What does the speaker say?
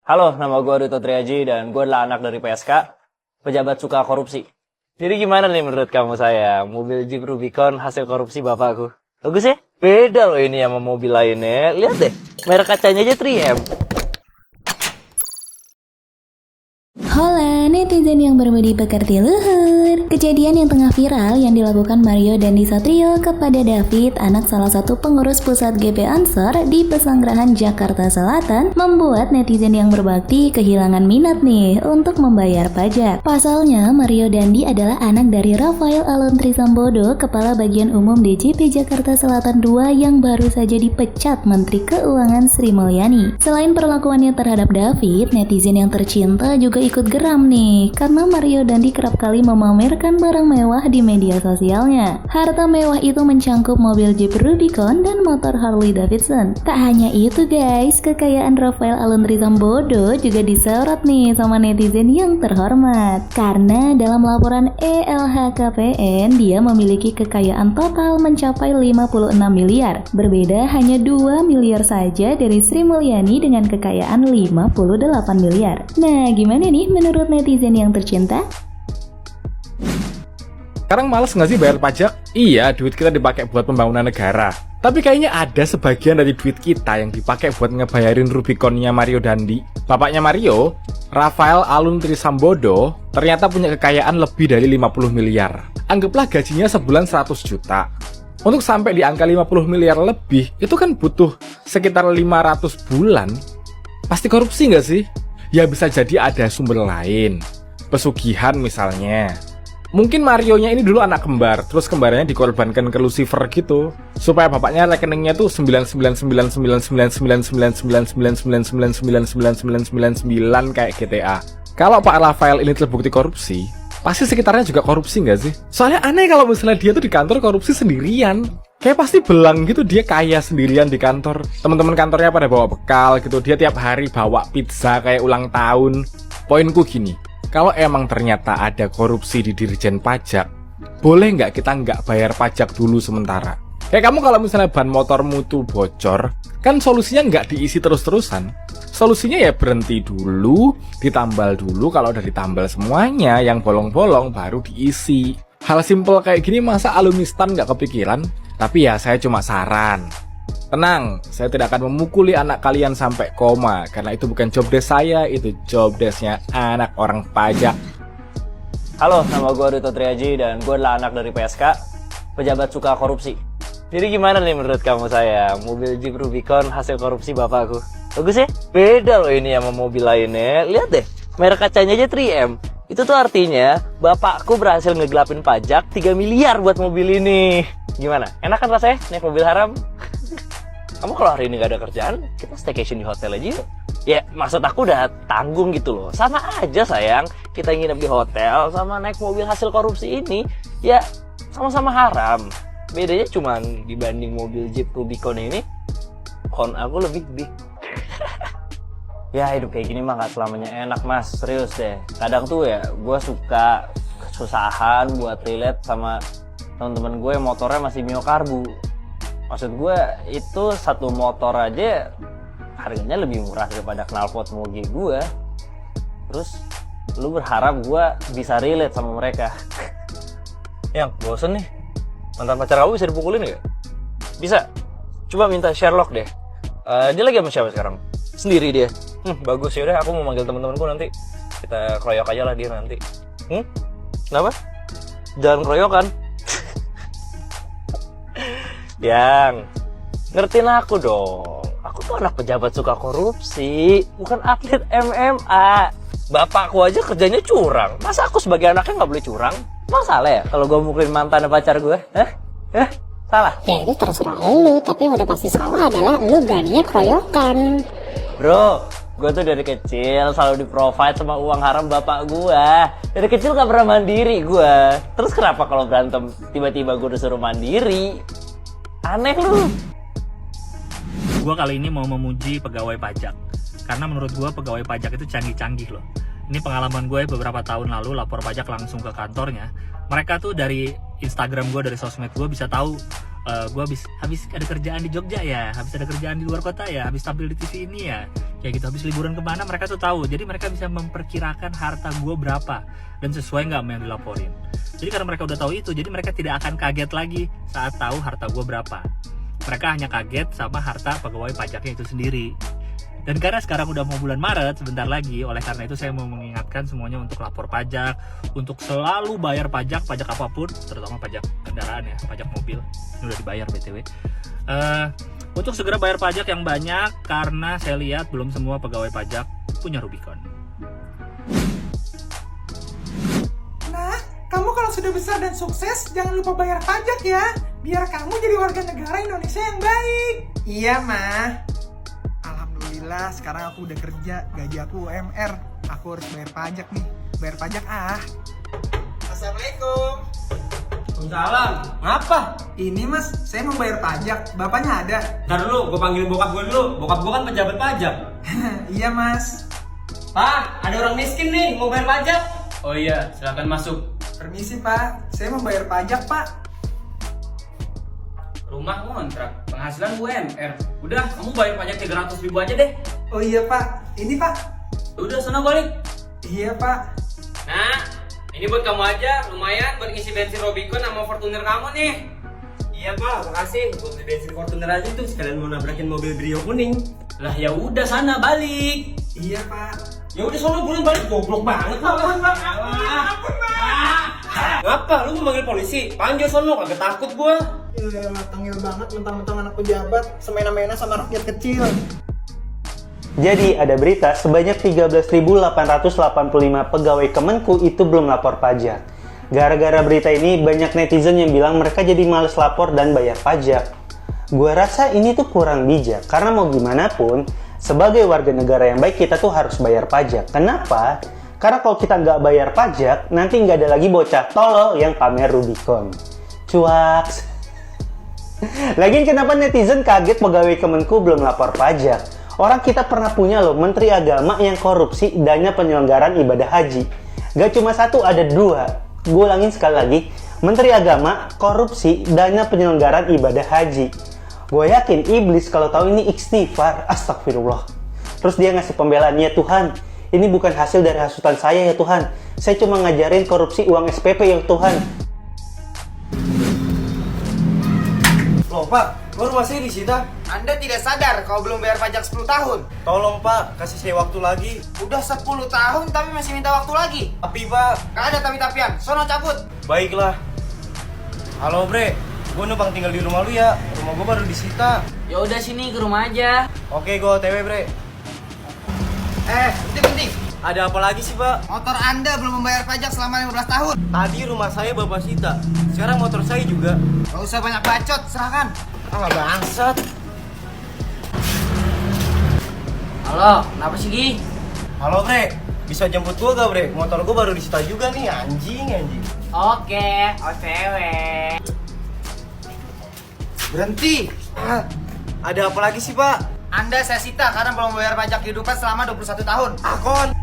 Halo, nama gue Duto Triaji dan gue adalah anak dari PSK, pejabat suka korupsi. Jadi gimana nih menurut kamu saya, mobil Jeep Rubicon hasil korupsi bapakku? Bagus ya? Beda loh ini sama mobil lainnya. Lihat deh, merek kacanya aja 3M. Hola netizen yang berbudi pekerti luhur. Kejadian yang tengah viral yang dilakukan Mario Dandi Satrio kepada David, anak salah satu pengurus pusat GP Ansor di Pesanggerahan Jakarta Selatan, membuat netizen yang berbakti kehilangan minat nih untuk membayar pajak. Pasalnya Mario Dandi adalah anak dari Rafael Aluntri Sambodo, Kepala Bagian Umum DJP Jakarta Selatan 2 yang baru saja dipecat Menteri Keuangan Sri Mulyani. Selain perlakuannya terhadap David, netizen yang tercinta juga ikut geram nih karena Mario Dandi kerap kali memamerkan barang mewah di media sosialnya. Harta mewah itu mencangkup mobil Jeep Rubicon dan motor Harley Davidson. Tak hanya itu guys, kekayaan Rafael Aluntri Sambodo juga disorot nih sama netizen yang terhormat. Karena dalam laporan LHKPN dia memiliki kekayaan total mencapai 56 miliar. Berbeda hanya 2 miliar saja dari Sri Mulyani dengan kekayaan 58 miliar. Nah, gimana nih menurut netizen yang tercinta? Sekarang males nggak sih bayar pajak? Iya, duit kita dipakai buat pembangunan negara. Tapi kayaknya ada sebagian dari duit kita yang dipakai buat ngebayarin Rubiconnya Mario Dandi. Bapaknya Mario, Rafael Aluntri Sambodo, ternyata punya kekayaan lebih dari 50 miliar. Anggaplah gajinya sebulan 100 juta. Untuk sampai di angka 50 miliar lebih, itu kan butuh sekitar 500 bulan. Pasti korupsi nggak sih? Ya bisa jadi ada sumber lain. Pesugihan misalnya. Mungkin Marionya ini dulu anak kembar, terus kembarnya dikorbankan ke Lucifer gitu, supaya bapaknya rekeningnya tuh 99999999999999999 kayak GTA. Kalau Pak Rafael ini terbukti korupsi, pasti sekitarnya juga korupsi nggak sih? Soalnya aneh kalau misalnya dia tuh di kantor korupsi sendirian. Kayak pasti belang gitu, dia kaya sendirian di kantor. Teman-teman kantornya pada bawa bekal gitu, dia tiap hari bawa pizza kayak ulang tahun. Poinku gini, kalau emang ternyata ada korupsi di Dirjen Pajak, boleh nggak kita nggak bayar pajak dulu sementara? Kayak kamu kalau misalnya ban motormu tuh bocor, kan solusinya nggak diisi terus-terusan. Solusinya ya berhenti dulu, ditambal dulu, kalau udah ditambal semuanya, yang bolong-bolong baru diisi. Hal simple kayak gini masa alunistan nggak kepikiran? Tapi ya saya cuma saran. Tenang, saya tidak akan memukuli anak kalian sampai koma, karena itu bukan job desk saya, itu job desknya anak orang pajak. Halo, nama gue Duto Triaji dan gue adalah anak dari PSK, pejabat suka korupsi. Jadi gimana nih menurut kamu saya, mobil Jeep Rubicon hasil korupsi bapakku? Bagus ya? Beda loh ini sama mobil lainnya. Lihat deh, merek kacanya aja 3M. Itu tuh artinya bapakku berhasil ngegelapin pajak 3 miliar buat mobil ini. Gimana? Enak kan rasanya naik mobil haram? Kamu kalau hari ini gak ada kerjaan, kita staycation di hotel aja yuk. Ya maksud aku udah tanggung gitu loh. Sama aja sayang, kita nginep di hotel sama naik mobil hasil korupsi ini. Ya sama-sama haram. Bedanya cuman dibanding mobil Jeep Rubicon ini, kon aku lebih big. Ya hidup kayak gini mah gak selamanya enak mas, serius deh. Kadang tuh ya gue suka kesusahan buat relate sama teman-teman gue yang motornya masih Mio Karbu. Maksud gue itu satu motor aja harganya lebih murah daripada knalpot moge gue. Terus lu berharap gue bisa relate sama mereka. Yang bosen nih, mantan pacar kamu bisa dipukulin gak? Bisa. Coba minta Sherlock deh. Dia lagi sama siapa sekarang? Sendiri dia. Bagus, yaudah aku mau manggil teman-temanku nanti. Kita keroyok aja lah dia nanti. Kenapa? Jangan keroyokan. Yang ngertiin aku dong. Aku tuh anak pejabat suka korupsi, bukan atlet MMA. Bapakku aja kerjanya curang. Masa aku sebagai anaknya nggak boleh curang? Masalah ya kalau gue mukulin mantan pacar gue? Salah? Ya itu terserah lu, tapi yang udah pasti salah adalah lu beraninya keroyokan. Bro, gue tuh dari kecil selalu di-provide sama uang haram bapak gue. Dari kecil gak pernah mandiri gue. Terus kenapa kalau berantem tiba-tiba gue disuruh mandiri? Aneh lu. Gue kali ini mau memuji pegawai pajak. Karena menurut gue pegawai pajak itu canggih-canggih loh. Ini pengalaman gue beberapa tahun lalu lapor pajak langsung ke kantornya. Mereka tuh dari Instagram gue, dari sosmed gue bisa tahu gue habis ada kerjaan di Jogja ya, habis ada kerjaan di luar kota ya, habis tampil di TV ini ya, kayak gitu, habis liburan kemana, mereka tuh tahu. Jadi mereka bisa memperkirakan harta gue berapa dan sesuai nggak sama yang dilaporin. Jadi karena mereka udah tahu itu, jadi mereka tidak akan kaget lagi saat tahu harta gue berapa. Mereka hanya kaget sama harta pegawai pajaknya itu sendiri. Dan karena sekarang udah mau bulan Maret, sebentar lagi, oleh karena itu saya mau mengingatkan semuanya untuk lapor pajak, untuk selalu bayar pajak apapun, terutama pajak kendaraan ya, pajak mobil, ini udah dibayar BTW. Untuk segera bayar pajak yang banyak, karena saya lihat belum semua pegawai pajak punya Rubicon. Nah, kamu kalau sudah besar dan sukses, jangan lupa bayar pajak ya, biar kamu jadi warga negara Indonesia yang baik. Iya, Mah. Alhamdulillah, sekarang aku udah kerja, gaji aku UMR. Aku harus bayar pajak nih. Bayar pajak Assalamualaikum. Waalaikumsalam. Ngapa? Ini Mas, saya mau bayar pajak. Bapaknya ada? Ntar dulu, gue panggilin bokap gue dulu. Bokap gue kan pejabat pajak. Iya, Mas. Pak, ada orang miskin nih, mau bayar pajak. Oh iya, silakan masuk. Permisi, Pak. Saya mau bayar pajak, Pak. Rumah kontrak, penghasilan UMR. Udah, kamu bayar pajak 300.000 aja deh. Oh iya, Pak. Ini, Pak. Udah, sana balik. Iya, Pak. Nah, ini buat kamu aja, lumayan buat ngisi bensin Rubicon sama Fortuner kamu nih. Iya Pak, makasih. Buat beli bensin Fortuner aja tuh, sekalian mau nabrakin mobil Brio kuning. Lah ya udah sana balik. Iya, Pak. Ya udah sono buruan balik, goblok banget. Ampun Pak. Ngapa? Lu mau manggil polisi? Panggil sono, kagak takut gua. Tangil banget mentang-mentang anak pejabat, semena-mena sama rakyat kecil. Jadi ada berita sebanyak 13.885 pegawai Kemenku itu belum lapor pajak. Gara-gara berita ini banyak netizen yang bilang mereka jadi males lapor dan bayar pajak. Gua rasa ini tuh kurang bijak, karena mau gimana pun sebagai warga negara yang baik kita tuh harus bayar pajak. Kenapa? Karena kalau kita nggak bayar pajak, nanti nggak ada lagi bocah tolol yang pamer Rubicon. Cuaks. Lagian kenapa netizen kaget pegawai Kemenku belum lapor pajak? Orang kita pernah punya loh Menteri Agama yang korupsi dana penyelenggaraan ibadah haji. Gak cuma satu, ada dua. Gue ulangin sekali lagi. Menteri Agama korupsi dana penyelenggaraan ibadah haji. Gue yakin iblis kalau tahu ini istighfar. Astagfirullah. Terus dia ngasih pembelaan, ya Tuhan, ini bukan hasil dari hasutan saya ya Tuhan. Saya cuma ngajarin korupsi uang SPP ya Tuhan. Loh Pak, kok rumah saya disita? Anda tidak sadar kalau belum bayar pajak 10 tahun? Tolong Pak, kasih saya waktu lagi. Udah 10 tahun tapi masih minta waktu lagi? Tapi Pak, Gak ada tapi-tapian, sono cabut. baiklah. Halo Bre, gue numpang tinggal di rumah lu ya. Rumah gue baru disita. Ya udah sini ke rumah aja. Oke, gue OTW Bre. Penting. Ada apa lagi sih Pak? Motor Anda belum membayar pajak selama 15 tahun. Tadi rumah saya Bapak sita. Sekarang motor saya juga. Gak usah banyak bacot, serahkan. Ah bangsat. Halo, kenapa sih Gi? Halo Bre, bisa jemput gue gak Bre? Motor gue baru disita juga nih, anjing. Oke, OTW. Berhenti. Ada apa lagi sih Pak? Anda saya sita karena belum membayar pajak kehidupan selama 21 tahun. Akon.